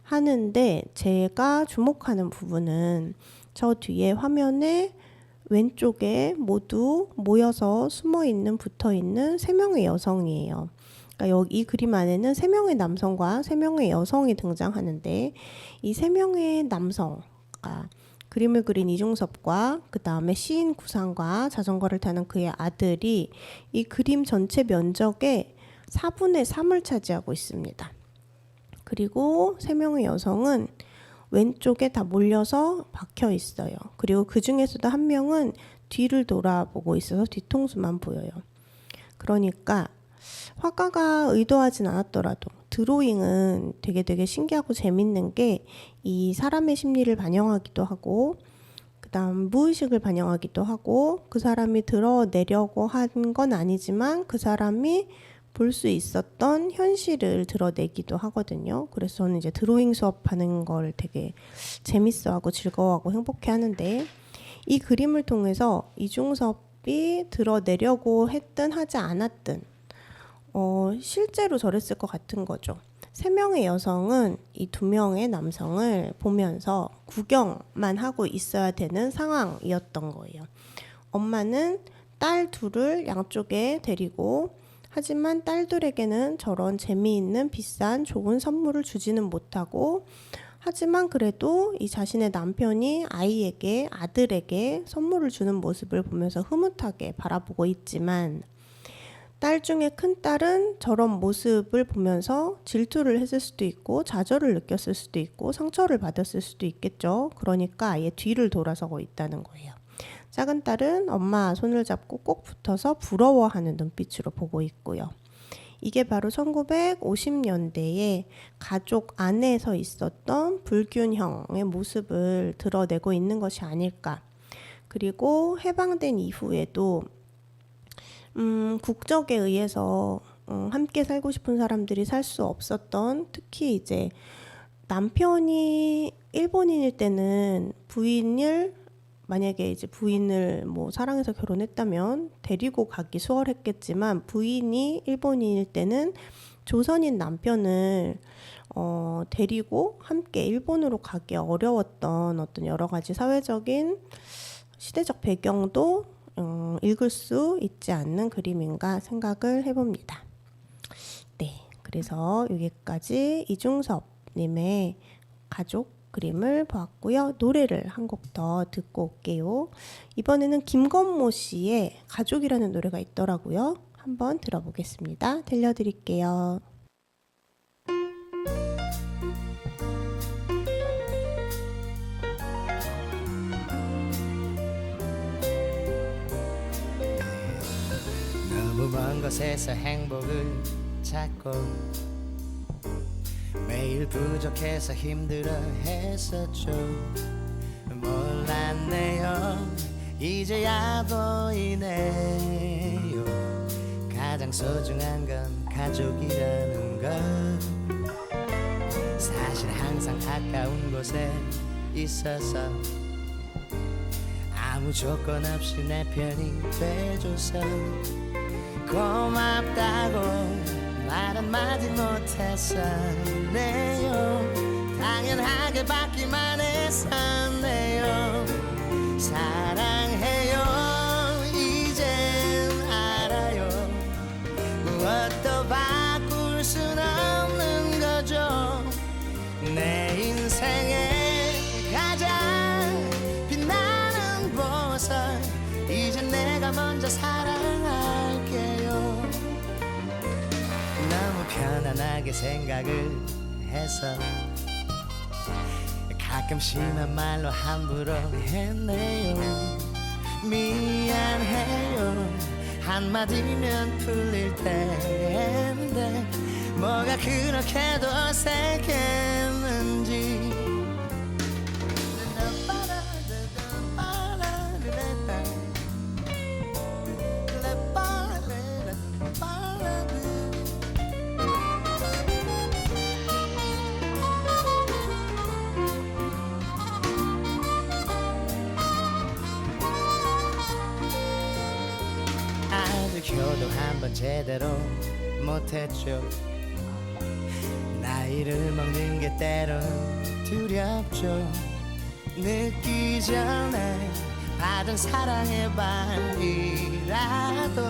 하는데 제가 주목하는 부분은 저 뒤에 화면에 왼쪽에 모두 모여서 숨어있는 붙어있는 3명의 여성이에요. 그러니까 이 그림 안에는 3명의 남성과 3명의 여성이 등장하는데 이 3명의 남성과 그림을 그린 이중섭과 그 다음에 시인 구상과 자전거를 타는 그의 아들이 이 그림 전체 면적의 4분의 3을 차지하고 있습니다. 그리고 3명의 여성은 왼쪽에 다 몰려서 박혀 있어요. 그리고 그 중에서도 한 명은 뒤를 돌아보고 있어서 뒤통수만 보여요. 그러니까 화가가 의도하진 않았더라도 드로잉은 되게 신기하고 재밌는 게 이 사람의 심리를 반영하기도 하고 그다음 무의식을 반영하기도 하고 그 사람이 드러내려고 한 건 아니지만 그 사람이 볼 수 있었던 현실을 드러내기도 하거든요. 그래서 저는 이제 드로잉 수업하는 걸 되게 재밌어하고 즐거워하고 행복해 하는데 이 그림을 통해서 이중섭이 드러내려고 했든 하지 않았든 실제로 저랬을 것 같은 거죠. 3명의 여성은 이 2명의 남성을 보면서 구경만 하고 있어야 되는 상황이었던 거예요. 엄마는 딸 둘을 양쪽에 데리고 하지만 딸들에게는 저런 재미있는 비싼 좋은 선물을 주지는 못하고 하지만 그래도 이 자신의 남편이 아들에게 선물을 주는 모습을 보면서 흐뭇하게 바라보고 있지만 딸 중에 큰 딸은 저런 모습을 보면서 질투를 했을 수도 있고 좌절을 느꼈을 수도 있고 상처를 받았을 수도 있겠죠. 그러니까 아예 뒤를 돌아서고 있다는 거예요. 작은 딸은 엄마 손을 잡고 꼭 붙어서 부러워하는 눈빛으로 보고 있고요. 이게 바로 1950년대에 가족 안에서 있었던 불균형의 모습을 드러내고 있는 것이 아닐까. 그리고 해방된 이후에도 국적에 의해서 함께 살고 싶은 사람들이 살 수 없었던 특히 이제 남편이 일본인일 때는 만약에 이제 부인을 사랑해서 결혼했다면 데리고 가기 수월했겠지만 부인이 일본인일 때는 조선인 남편을 데리고 함께 일본으로 가기 어려웠던 어떤 여러 가지 사회적인 시대적 배경도 읽을 수 있지 않는 그림인가 생각을 해봅니다. 네, 그래서 여기까지 이중섭님의 가족 그림을 보았고요. 노래를 한 곡 더 듣고 올게요. 이번에는 김건모 씨의 가족이라는 노래가 있더라고요. 한번 들어보겠습니다. 들려드릴게요. 너무 먼 곳에서 행복을 찾고 매일 부족해서 힘들어 했었죠. 몰랐네요. 이제야 보이네요. 가장 소중한 건 가족이라는 걸. 사실 항상 가까운 곳에 있어서 아무 조건 없이 내 편이 돼줘서 고맙다고 말 한마디 못했었네요. 당연하게 받기만 했었네요. 사랑해요. 이젠 알아요. 무엇도 바꿀 순 없는 거죠. 내 인생에 가장 빛나는 보석, 이제 내가 먼저 사랑할게요. 너무 편안하게 생각을 해서 가끔 심한 말로 함부로 했네요. 미안해요. 한마디면 풀릴 텐데 뭐가 그렇게도 어색했는지. 효도 한번 제대로 못했죠. 나이를 먹는 게 때론 두렵죠. 늦기 전에 받은 사랑의 반이라도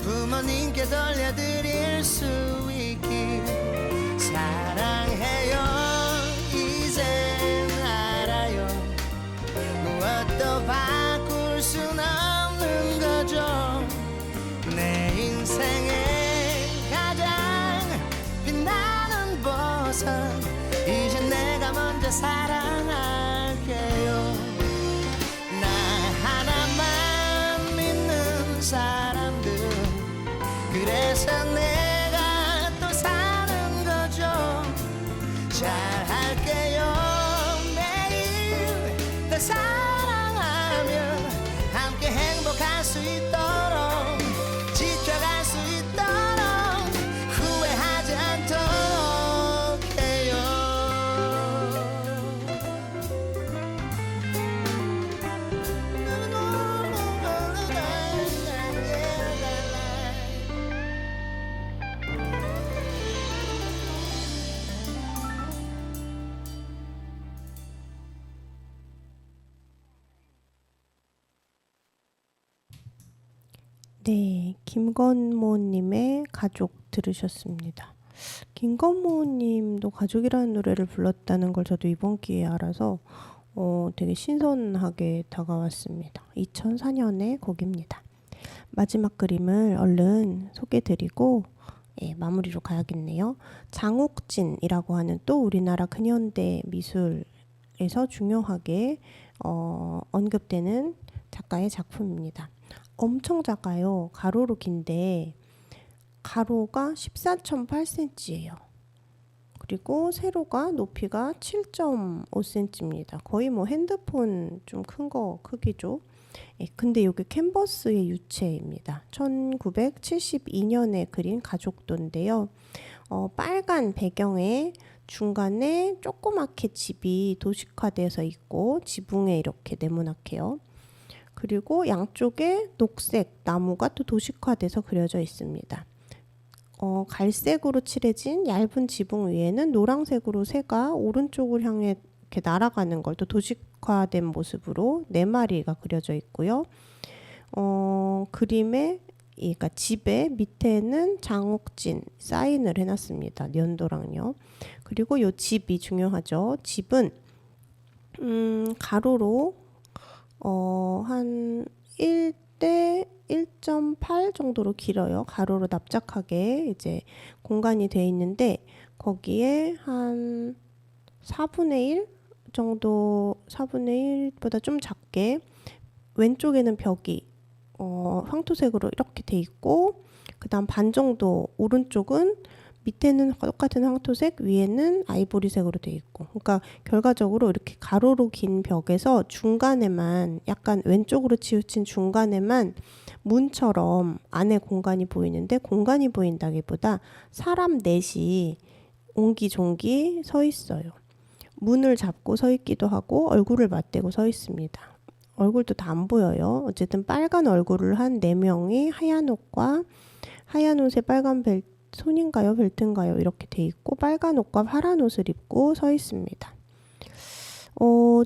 부모님께 돌려드릴 수 있길. 사랑해요. 이젠 알아요. 무엇도 바꿀 순 없는 거죠. 내 인생에 가장 빛나는 보석, 이제 내가 먼저 사랑할게요. 나 하나만 믿는 사람들, 그래서 내가 또 사는 거죠. 잘할게요. 매일 널 사랑하며 함께 행복할 수 있도록, 지켜갈 수 있도록, 후회하지 않도록 해요. 네, 김건모님의 가족 들으셨습니다. 김건모님도 가족이라는 노래를 불렀다는 걸 저도 이번 기회에 알아서 되게 신선하게 다가왔습니다. 2004년의 곡입니다. 마지막 그림을 얼른 소개드리고 마무리로 가야겠네요. 장옥진이라고 하는 또 우리나라 근현대 미술에서 중요하게 언급되는 작가의 작품입니다. 엄청 작아요. 가로로 긴데 가로가 14.8cm예요. 그리고 세로가 높이가 7.5cm입니다. 거의 뭐 핸드폰 좀 큰 거 크기죠. 근데 이게 캔버스의 유체입니다. 1972년에 그린 가족도인데요. 빨간 배경에 중간에 조그맣게 집이 도식화돼서 있고 지붕에 이렇게 네모나게요. 그리고 양쪽에 녹색 나무가 또 도식화돼서 그려져 있습니다. 갈색으로 칠해진 얇은 지붕 위에는 노란색으로 새가 오른쪽을 향해 이렇게 날아가는 걸 또 도식화된 모습으로 4마리가 그려져 있고요. 그림에 그러니까 집에 밑에는 장욱진 사인을 해놨습니다. 연도랑요. 그리고 요 집이 중요하죠. 집은 가로로 한 1대 1.8 정도로 길어요. 가로로 납작하게 이제 공간이 돼 있는데 거기에 한 4분의 1 정도, 4분의 1보다 좀 작게 왼쪽에는 벽이 황토색으로 이렇게 돼 있고, 그 다음 반 정도 오른쪽은 밑에는 똑같은 황토색, 위에는 아이보리색으로 돼 있고, 그러니까 결과적으로 이렇게 가로로 긴 벽에서 중간에만, 약간 왼쪽으로 치우친 중간에만 문처럼 안에 공간이 보이는데, 공간이 보인다기보다 사람 넷이 옹기종기 서 있어요. 문을 잡고 서 있기도 하고 얼굴을 맞대고 서 있습니다. 얼굴도 다 안 보여요. 어쨌든 빨간 얼굴을 한 4명이 하얀 옷과 하얀 옷에 빨간 손인가요? 벨트인가요? 이렇게 돼 있고 빨간 옷과 파란 옷을 입고 서 있습니다.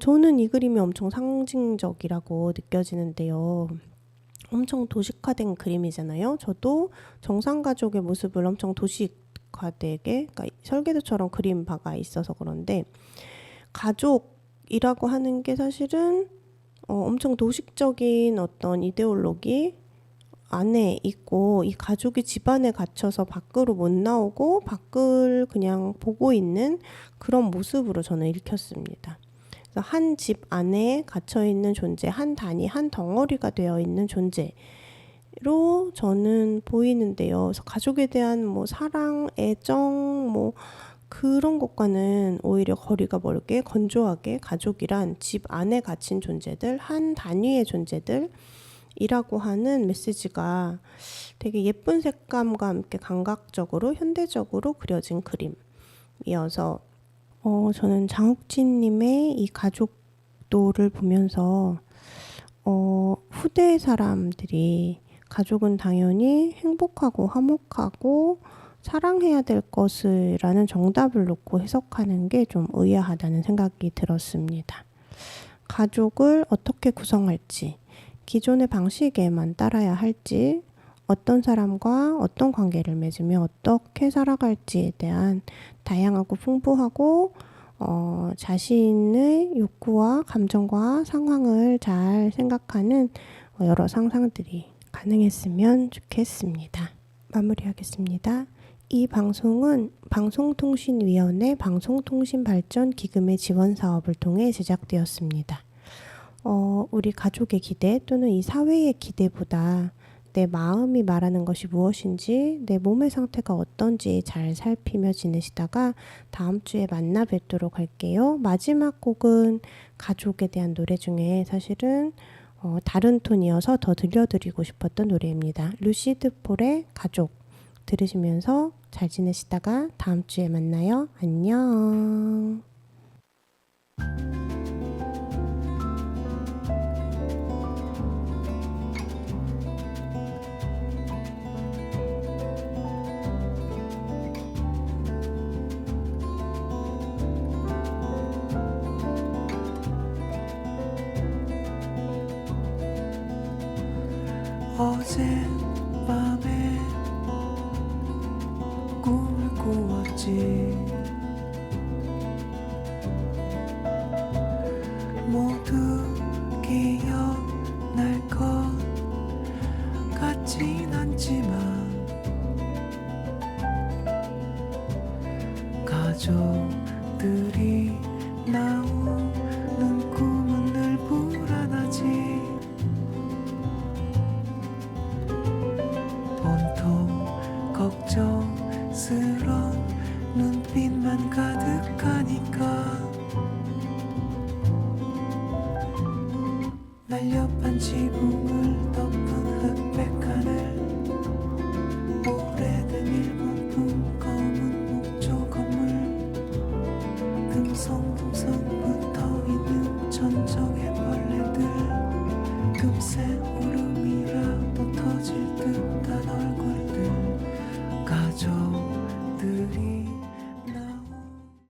저는 이 그림이 엄청 상징적이라고 느껴지는데요. 엄청 도식화된 그림이잖아요. 저도 정상가족의 모습을 엄청 도식화되게, 그러니까 설계도처럼 그린 바가 있어서 그런데, 가족이라고 하는 게 사실은 엄청 도식적인 어떤 이데올로기 안에 있고, 이 가족이 집안에 갇혀서 밖으로 못 나오고 밖을 그냥 보고 있는 그런 모습으로 저는 읽혔습니다. 그래서 한 집 안에 갇혀 있는 존재, 한 단위, 한 덩어리가 되어 있는 존재로 저는 보이는데요. 그래서 가족에 대한 뭐 사랑, 애정, 뭐 그런 것과는 오히려 거리가 멀게 건조하게 가족이란 집 안에 갇힌 존재들, 한 단위의 존재들이라고 하는 메시지가 되게 예쁜 색감과 함께 감각적으로 현대적으로 그려진 그림이어서 저는 장욱진님의 이 가족도를 보면서 후대 사람들이 가족은 당연히 행복하고 화목하고 사랑해야 될 것을 라는 정답을 놓고 해석하는 게 좀 의아하다는 생각이 들었습니다. 가족을 어떻게 구성할지, 기존의 방식에만 따라야 할지, 어떤 사람과 어떤 관계를 맺으며 어떻게 살아갈지에 대한 다양하고 풍부하고 자신의 욕구와 감정과 상황을 잘 생각하는 여러 상상들이 가능했으면 좋겠습니다. 마무리하겠습니다. 이 방송은 방송통신위원회 방송통신발전기금의 지원사업을 통해 제작되었습니다. 우리 가족의 기대 또는 이 사회의 기대보다 내 마음이 말하는 것이 무엇인지, 내 몸의 상태가 어떤지 잘 살피며 지내시다가 다음 주에 만나 뵙도록 할게요. 마지막 곡은 가족에 대한 노래 중에 사실은 다른 톤이어서 더 들려드리고 싶었던 노래입니다. 루시드 폴의 가족 들으시면서 잘 지내시다가 다음 주에 만나요. 안녕. 어젯밤에 꿈을 꾸었지. 모두 기억날 것 같진 않지만 가족들이 나오는 꿈은 늘 불안하지. 온통 걱정스런 눈빛만 가득하니까 날렵한 지붕을 덮은 흑백 하늘, 오래된 일본풍 검은 목조 건물, 듬성듬성 붙어있는 천정